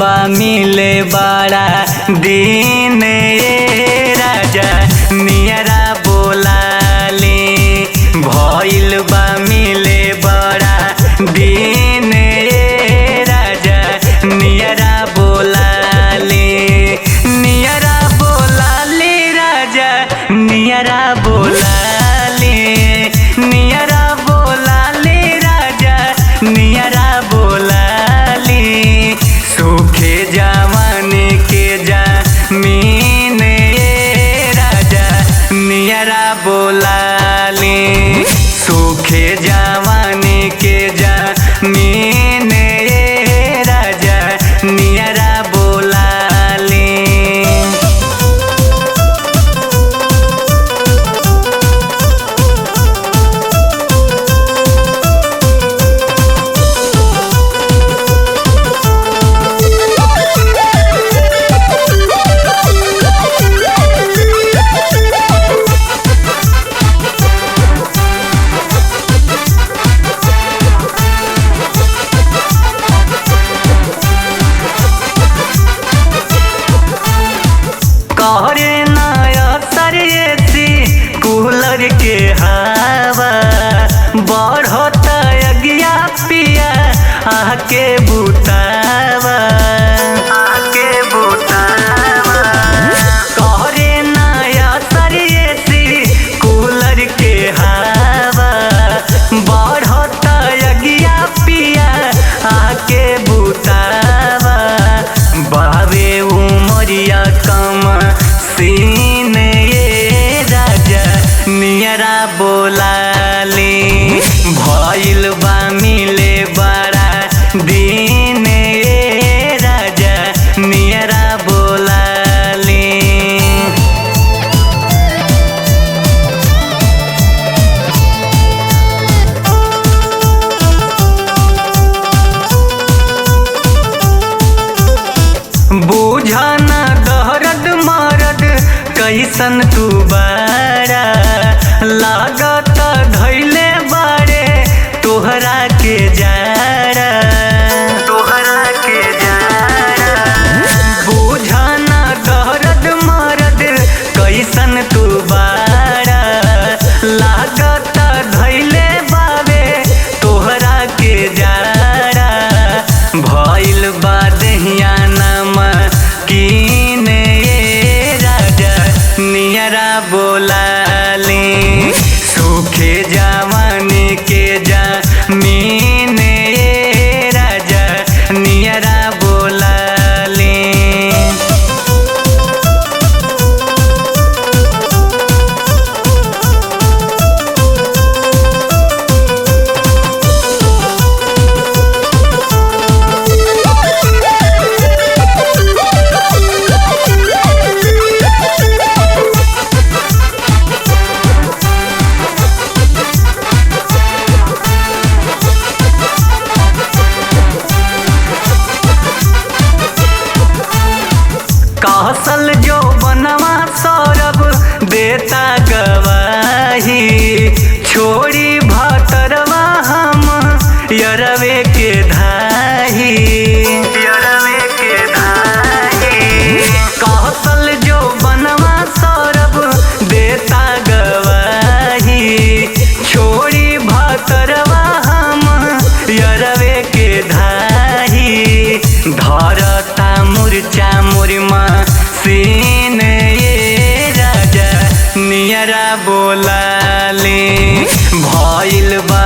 बा मिले बड़ा दिन राजा नियरा बोलाली भइल बा मिले बड़ा दिन राजा नियरा बोलाली नियरा बोलाली राजा नियरा बोलाली नियरा बोलाली राजा नियरा बोलाली सूखे जवानी के जमीन राजा नियरा बोलाली सूखे जवानी के जमीन राजा नियरा बोलाली। करे नया सरेसी कूलर के हवा बढ़त अगिया पिया आके बुतावा आके बुतावा करे नया सरेसी कूलर के हवा बढ़त अगिया पिया आके बुतावा बावे उमरिया कम सीन राजा नियरा बोलाली भइल बा मिले बड़ा दिन राजा नियरा बोलाली। बूझन दर्द मरद कैसन तू बारा लागत धैले बारे तोहरा के जारा तोहरा के जारा बूझन दर्द मरद कैसन तू बारा लागत धैले बाबे तोहरा के जारा भइल बा दहिया कीन राजा नियरा बोलाली सूखे जवानी के जमीन राजा नियरा बोलाली। कहसल जो बनवा सौरभ देता गवाही छोड़ी भतरवा हम यरवे के धाही यरवे के धाही कहसल जो बनवा सौरभ देता गवाही छोड़ी भतरवा हम यरवे के धाही धरता मुरचा मुरमा सीन राजा नियरा बोलाली भइल बा